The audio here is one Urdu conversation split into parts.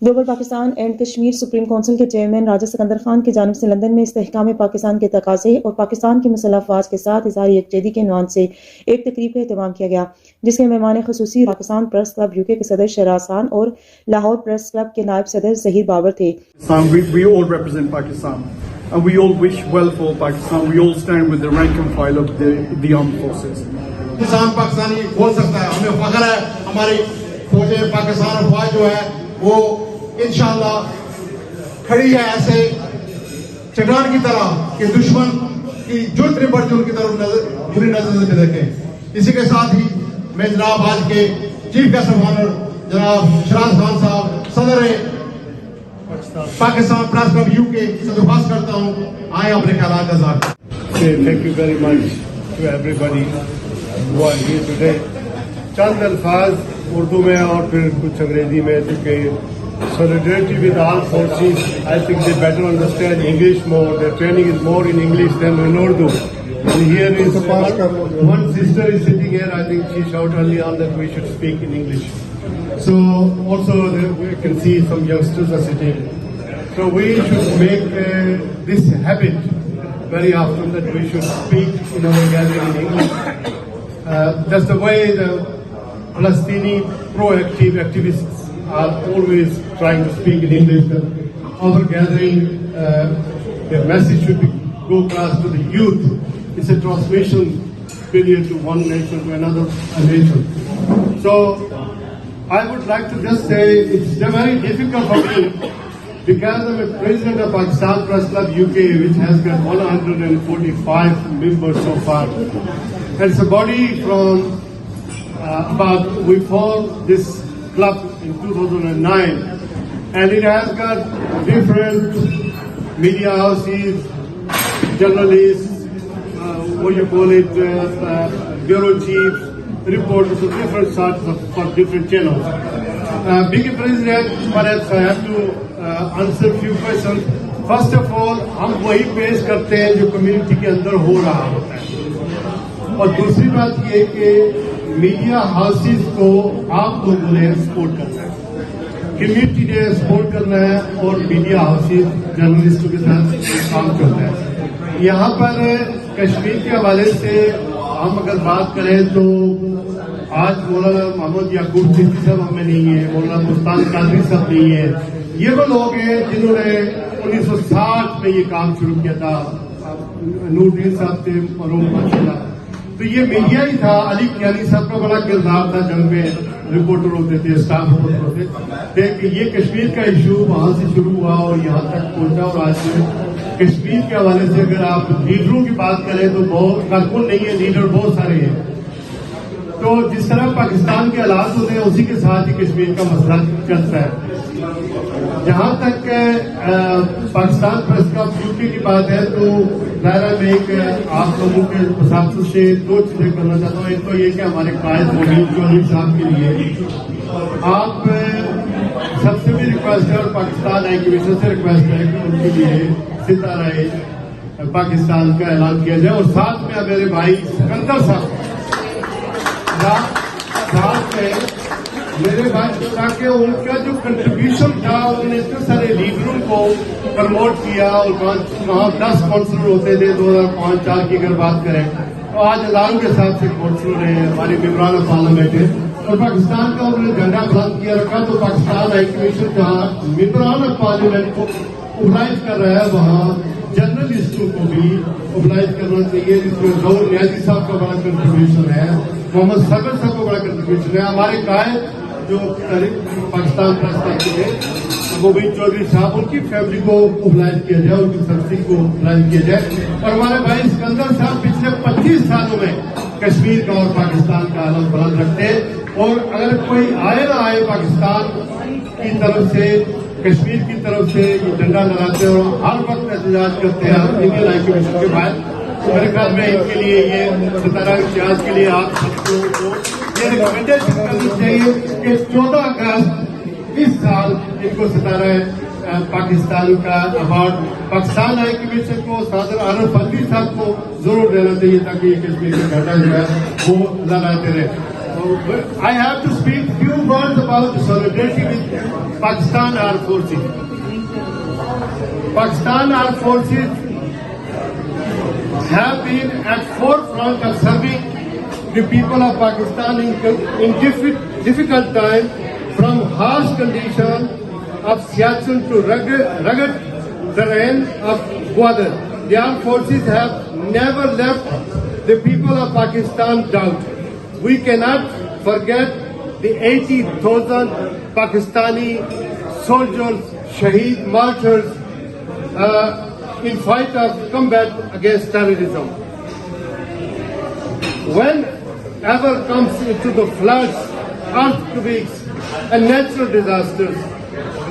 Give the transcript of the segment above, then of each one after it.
Global Pakistan and Kashmir supreme council کے چیئرمین راجہ سکندر خان کی جانب سے لندن میں استحکام پاکستان کے تقاضے اور پاکستان کی مسلح افواج کے ساتھ اظہار یکجہتی کے عنوان سے ایک تقریب کا اہتمام کیا گیا، جس کے مہمان خصوصی پاکستان پریس کلب UK کے صدر شیراز خان اور لاہور پریس کلب کے نائب صدر ظہیر بابر تھے۔ We all represent Pakistan and we all wish well for Pakistan. We all stand with the rank and file of the armed forces. کسان پاکستانی بول سکتا ہے، ہمیں فخر ہے، ہماری فوج پاکستان افواج جو ہے وہ انشاءاللہ کھڑی ہے ایسے چٹان کی طرح کہ دشمن کی جرت نہیں پڑتی ان کی طرف بری نظر سے دیکھیں۔ اسی کے ساتھ ہی میں جناب آج کے چیف گیسٹ آف آنر جناب شراز خان صاحب صدر پاکستان پریس کلب UK سے درخواست کرتا ہوں آئیں اپنے خیالات کا اظہار کریں۔ Thank you very much to everybody who are here today. چند الفاظ اردو میں اور پھر کچھ انگریزی میں، چونکہ solidarity with all forces, I think they better understand English more. Their training is more in English than in Urdu. And here is one sister is sitting here. I think she shouted early on that we should speak in English. So also we can see some youngsters are sitting. So we should make this habit very often that we should speak in our gathering in English. That's the way the Palestinian proactive activists are always trying to speak in English. Our gathering, the message should go across to the youth. It's a transmission period to one nation to another nation. So I would like to just say it's very difficult for me because I'm a president of Pakistan Press Club UK, which has got 145 members so far. And it's a body from we formed this club in 2009, and it has got different media houses, journalists, bureau chiefs, reporters of different sorts for different channels. Being a president, perhaps I have to answer a few questions. First of all, ہم وہی پیش کرتے ہیں جو کمیونٹی کے اندر ہو رہا ہوتا ہے، اور دوسری بات یہ کہ میڈیا ہاؤسز کو آپ لوگوں نے سپورٹ کرنا ہے، کمیونٹی نے سپورٹ کرنا ہے، اور میڈیا ہاؤسز جرنلسٹوں کے ساتھ کام کرنا ہے۔ یہاں پر کشمیر کے حوالے سے ہم اگر بات کریں تو آج مولانا محمد یعقوب صدیقی صاحب ہمیں نہیں ہے، مولانا مستان قادری صاحب نہیں ہے، یہ وہ لوگ ہیں جنہوں نے 1960 میں یہ کام شروع کیا تھا، نور الدین صاحب تھے مرحوم ماشاءاللہ، تو یہ میڈیا ہی تھا۔ علی کیانی صاحب کا بڑا کردار تھا، جنگ میں رپورٹر ہوتے تھے، اسٹاف رپورٹر ہوتے تھے، کہ یہ کشمیر کا ایشو وہاں سے شروع ہوا اور یہاں تک پہنچا، اور آج کشمیر کے حوالے سے اگر آپ لیڈروں کی بات کریں تو بہت کارکن نہیں ہے، لیڈر بہت سارے ہیں۔ تو جس طرح پاکستان کے حالات ہوتے ہیں اسی کے ساتھ ہی کشمیر کا مسئلہ چلتا ہے۔ جہاں تک پاکستان پریس کلب UK کی بات ہے تو ظاہر میں ایک آپ لوگوں کے مسافر سے دو چیزیں کرنا چاہتا ہوں۔ ایک تو یہ کہ ہمارے قائد مبین چودھری صاحب کے لیے آپ سب سے بھی ریکویسٹ ہے، اور پاکستان ہائی کمیشن سے ریکویسٹ ہے کہ ان کے لیے ستارہ پاکستان کا اعلان کیا جائے، اور ساتھ میں میرے بھائی سکندر صاحب ساتھ میں میرے بھائی، تاکہ ان کا جو کنٹریبیوشن تھا انہوں نے اتنے سارے لیڈروں کو پروموٹ کیا، اور وہاں 10 کونسلر ہوتے تھے 2005-04 کی اگر بات کریں تو آج ہزاروں کے حساب سے کونسلر ہیں، ہمارے ممبران پارلیمنٹ ہیں، اور پاکستان کا انہوں نے جھنڈا بلند کیا رکھا۔ تو پاکستان ہائی کمیشن جہاں ممبران پارلیمنٹ کو اوبلائز کر رہا ہے، وہاں جرنلسٹوں کو بھی اوبلائز کرنا چاہیے، جس میں ظہور نیازی صاحب کا بڑا کنٹریبیوشن ہے، محمد صابر صاحب کا بڑا کنٹریبیوشن ہے، ہمارے قائد جو پاکستان پریس کلب کے تھے مبین چودھری صاحب، ان کی فیملی کو اوبلائز کیا جائے، ان کی سبسی کو اوبلائز کیا جائے، اور ہمارے بھائی سکندر صاحب پچھلے 25 سالوں میں کشمیر کا اور پاکستان کا علم بلند رکھتے ہیں، اور اگر کوئی آئے نہ آئے پاکستان کی طرف سے، کشمیر کی طرف سے یہ ڈنڈا لگاتے ہیں اور ہر وقت احتجاج کرتے ہیں انڈین ہائی کمیشن کے بعد، میرے خیال میں ان کے لیے یہ ستارہ امتیاز کے لیے آپ سب لوگوں کو یہ ریکمینڈیشن کرنی چاہیے کہ 14 اگست اس سال ان کو ستارہ پاکستان کا ایوارڈ پاکستان ہائی کمیشن کو صادر عارف الوی صاحب کو ضرور دینا چاہیے، تاکہ یہ کشمیر کا گھاٹا جو ہے وہ لگاتے رہے۔ I have to speak few few words about solidarity with Pakistan Armed Forces. Pakistan Armed Forces have been at forefront of serving the people of Pakistan in difficult times, from harsh conditions of Siachen to rugged terrain of Gwadar. The armed forces have never left the people of Pakistan doubt. We cannot forget the 80,000 Pakistani soldiers, shaheed, martyrs in fight of combat against terrorism. Whenever comes into the floods, earthquakes and natural disasters,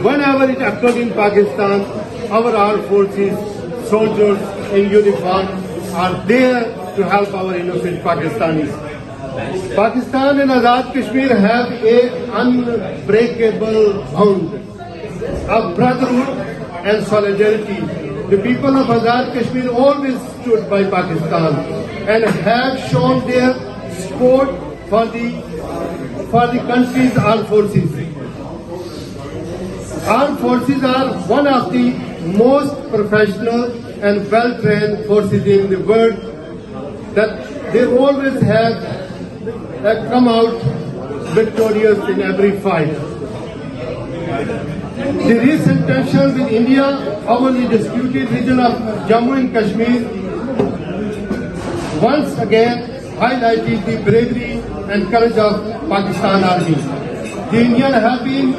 whenever it occurs in Pakistan, our armed forces, soldiers in uniform are there to help our innocent Pakistanis. Pakistan and Azad Kashmir have an unbreakable bond of brotherhood and solidarity. The people of Azad Kashmir always stood by Pakistan and have shown their support for the country's armed forces. Armed forces are one of the most professional and well-trained forces in the world, that they always have come out victorious in every fight. The recent tensions with India over the disputed region of Jammu and Kashmir once again highlighted the bravery and courage of Pakistan Army. The Indians have been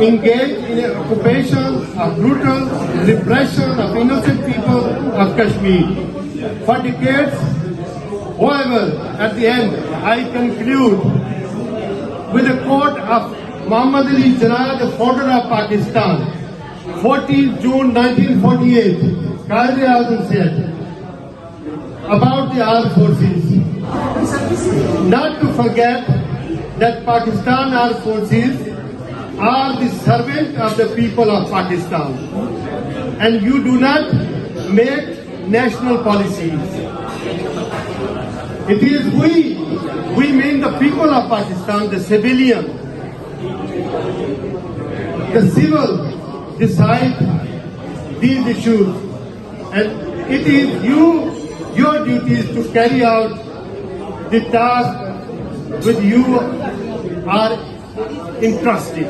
engaged in an occupation of brutal repression of innocent people of Kashmir for decades. However, at the end, I conclude with a quote of Muhammad Ali Jinnah, the founder of Pakistan. 14 June 1948, Qaid-e-Azam said about the armed forces, not to forget that Pakistan armed forces are the servant of the people of Pakistan, and you do not make national policies. It is we mean the people of Pakistan, the civilian, the civil decide these issues, and it is your duty is to carry out the task with you are entrusted.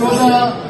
14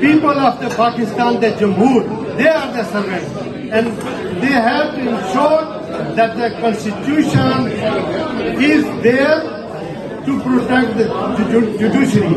people of the Pakistan, the Jamhur, they are the servants, and they have to ensure that the constitution is there to protect the judiciary.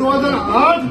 2008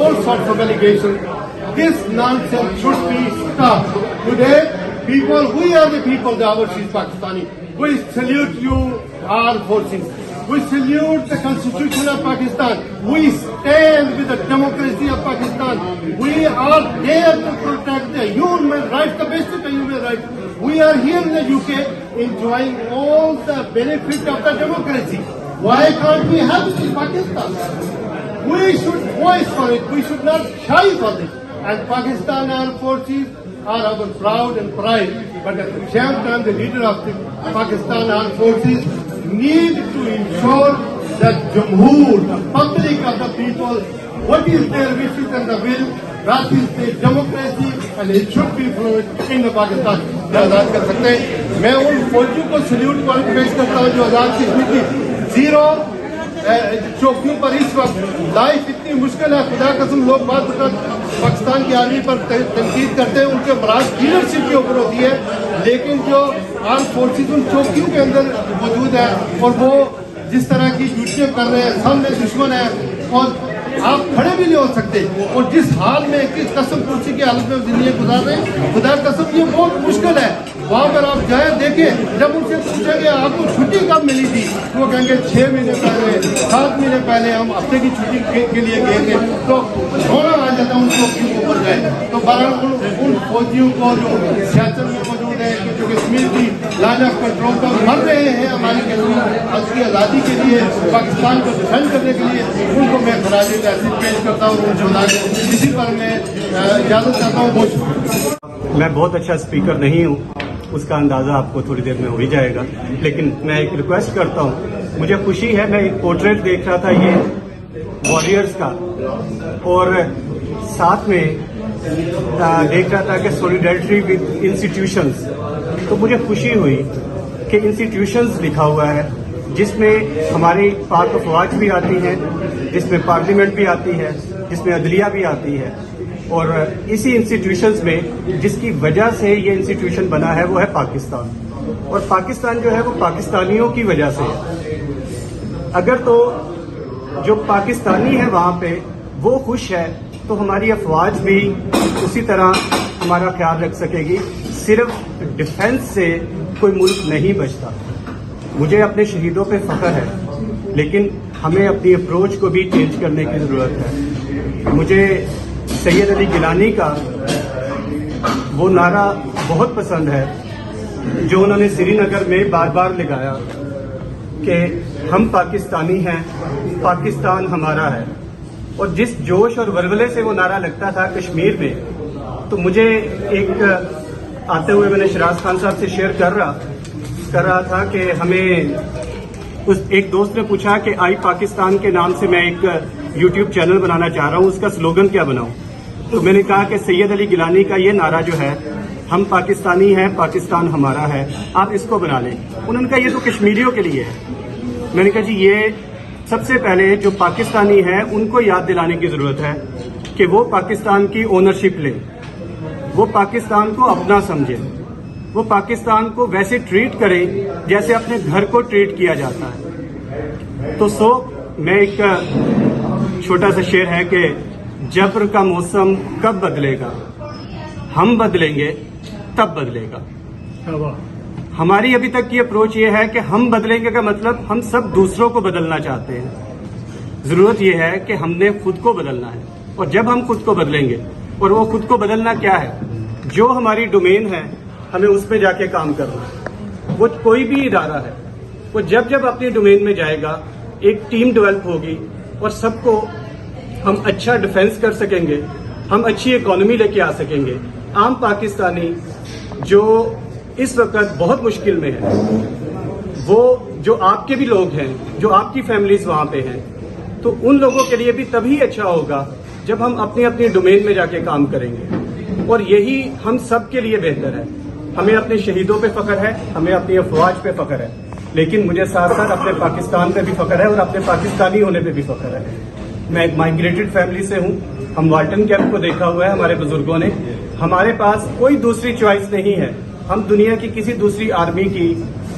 all sorts of allegations. This nonsense should be stopped. Today, people, we are the people, the overseas Pakistani. We salute you, armed forces. We salute the Constitution of Pakistan. We stand with the democracy of Pakistan. We are there to protect the human rights, the basic human rights. We are here in the UK enjoying all the benefit of the democracy. Why can't we have it in Pakistan? We should voice for it. We should not shy for it. And Pakistan Armed Forces are our proud and pride, but at the same time the leader of the Pakistan Armed Forces need to ensure that Jamhoor, the public of the people, what is their wishes and the will, that is the democracy and it should be fluid in the Pakistan. آزاد کر سکتے ہیں. میں ان فوجیوں کو سلیوٹ پیش کرتا ہوں جو آزاد کشمیر کی زیرو چوکیوں پر اس وقت لائف اتنی مشکل ہے. خدا قسم لوگ بات پاکستان کی آرمی پر تنقید کرتے ہیں, ان کے مراج لیڈرشپ کے اوپر ہوتی ہے, لیکن جو آرم فورسز ان چوکیوں کے اندر موجود ہے اور وہ جس طرح کی ڈیوٹیاں کر رہے ہیں, سامنے دشمن ہے اور آپ کھڑے بھی نہیں ہو سکتے, اور جس حال میں کس قسم کرسی کی حالت میں زندگی گزار رہے ہیں, خدا قسم یہ بہت مشکل ہے. وہاں پر آپ جائیں دیکھیں, جب ان سے پوچھیں گے آپ کو چھٹی کب ملی تھی, وہ کہیں گے 6 مہینے پہلے, 7 مہینے پہلے ہم ہفتے کی چھٹی کے لیے گئے تھے. تو چھوڑا آ جاتا ہے ان چوکیوں کے اوپر جائے. تو بہرحال ان فوجیوں کو جو سیاست میں موجود ہیں, جو کشمیر کی لائن آف کنٹرول پر مر رہے ہیں ہماری کشمیر اس کی آزادی کے لیے, پاکستان کو ڈیفینڈ کرنے کے لیے, ان کو میں خراج تحسین پیش کرتا ہوں. اسی پر میں اجازت چاہتا ہوں. بہت شکریہ. میں بہت اچھا اسپیکر نہیں ہوں, اس کا اندازہ آپ کو تھوڑی دیر میں ہو ہی جائے گا, لیکن میں ایک ریکویسٹ کرتا ہوں. مجھے خوشی ہے, میں ایک پورٹریٹ دیکھ رہا تھا یہ واریئرز کا, اور ساتھ میں دیکھ رہا تھا کہ سولیڈیرٹی ود انسٹیٹیوشنز. تو مجھے خوشی ہوئی کہ انسٹیٹیوشنز لکھا ہوا ہے, جس میں ہماری پاک افواج بھی آتی ہیں, جس میں پارلیمنٹ بھی آتی ہے, جس میں عدلیہ بھی آتی ہے, اور اسی انسٹیٹیوشنز میں جس کی وجہ سے یہ انسٹیٹیوشن بنا ہے وہ ہے پاکستان. اور پاکستان جو ہے وہ پاکستانیوں کی وجہ سے ہے. اگر تو جو پاکستانی ہے وہاں پہ وہ خوش ہے تو ہماری افواج بھی اسی طرح ہمارا خیال رکھ سکے گی. صرف ڈیفنس سے کوئی ملک نہیں بچتا. مجھے اپنے شہیدوں پہ فخر ہے, لیکن ہمیں اپنی اپروچ کو بھی چینج کرنے کی ضرورت ہے. مجھے سید علی گیلانی کا وہ نعرہ بہت پسند ہے جو انہوں نے سری نگر میں بار بار لگایا کہ ہم پاکستانی ہیں, پاکستان ہمارا ہے. اور جس جوش اور ولولے سے وہ نعرہ لگتا تھا کشمیر میں, تو مجھے ایک آتے ہوئے میں نے شراز خان صاحب سے شیئر کر رہا تھا کہ ہمیں ایک دوست نے پوچھا کہ آئی پاکستان کے نام سے میں ایک یوٹیوب چینل بنانا چاہ رہا ہوں, اس کا سلوگن کیا بناؤں. تو میں نے کہا کہ سید علی گیلانی کا یہ نعرہ جو ہے, ہم پاکستانی ہیں, پاکستان ہمارا ہے, آپ اس کو بنا لیں. انہوں نے کہا یہ تو کشمیریوں کے لیے ہے. میں نے کہا جی یہ سب سے پہلے جو پاکستانی ہیں ان کو یاد دلانے کی ضرورت ہے کہ وہ پاکستان کی اونرشپ لیں, وہ پاکستان کو اپنا سمجھیں, وہ پاکستان کو ویسے ٹریٹ کریں جیسے اپنے گھر کو ٹریٹ کیا جاتا ہے. تو میں ایک چھوٹا سا شعر ہے کہ جبر کا موسم کب بدلے گا, ہم بدلیں گے تب بدلے گا. ہماری ابھی تک کی اپروچ یہ ہے کہ ہم بدلیں گے کا مطلب ہم سب دوسروں کو بدلنا چاہتے ہیں. ضرورت یہ ہے کہ ہم نے خود کو بدلنا ہے, اور جب ہم خود کو بدلیں گے, اور وہ خود کو بدلنا کیا ہے, جو ہماری ڈومین ہے ہمیں اس پہ جا کے کام کرنا ہے. وہ کوئی بھی ادارہ ہے, وہ جب اپنی ڈومین میں جائے گا ایک ٹیم ڈیولپ ہوگی, اور سب کو ہم اچھا ڈیفنس کر سکیں گے, ہم اچھی اکانومی لے کے آ سکیں گے. عام پاکستانی جو اس وقت بہت مشکل میں ہے, وہ جو آپ کے بھی لوگ ہیں, جو آپ کی فیملیز وہاں پہ ہیں, تو ان لوگوں کے لیے بھی تبھی اچھا ہوگا جب ہم اپنی اپنی ڈومین میں جا کے کام کریں گے. اور یہی ہم سب کے لیے بہتر ہے. ہمیں اپنے شہیدوں پہ فخر ہے, ہمیں اپنی افواج پہ فخر ہے, لیکن مجھے ساتھ ساتھ اپنے پاکستان پہ بھی فخر ہے اور اپنے پاکستانی ہونے پہ بھی فخر ہے. میں ایک مائگریٹڈ فیملی سے ہوں. ہم والٹن کیمپ کو دیکھا ہوا ہے ہمارے بزرگوں نے. ہمارے پاس کوئی دوسری چوائس نہیں ہے. ہم دنیا کی کسی دوسری آرمی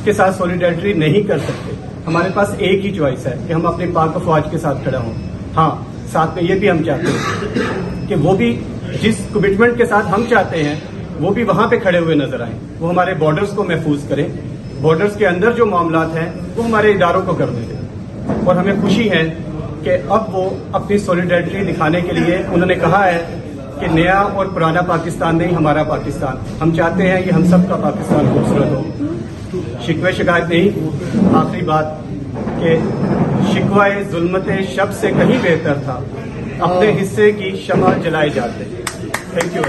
کے ساتھ سولیڈیرٹی نہیں کر سکتے. ہمارے پاس ایک ہی چوائس ہے کہ ہم اپنے پاک افواج کے ساتھ کھڑا ہوں. ہاں, ساتھ میں یہ بھی ہم چاہتے ہیں کہ وہ بھی جس کمٹمنٹ کے ساتھ ہم چاہتے ہیں وہ بھی وہاں پہ کھڑے ہوئے نظر آئیں. وہ ہمارے بارڈرز کو محفوظ کریں, بارڈرز کے اندر جو معاملات ہیں وہ ہمارے اداروں کو کرنے دیں. اور ہمیں خوشی ہے کہ اب وہ اپنی سولیڈیرٹی دکھانے کے لیے انہوں نے کہا ہے کہ نیا اور پرانا پاکستان نہیں, ہمارا پاکستان. ہم چاہتے ہیں کہ ہم سب کا پاکستان خوبصورت ہو. شکوے شکایت نہیں. آخری بات کہ شکوائے ظلمت شب سے کہیں بہتر تھا, اپنے حصے کی شمع جلائے جاتے. Thank you.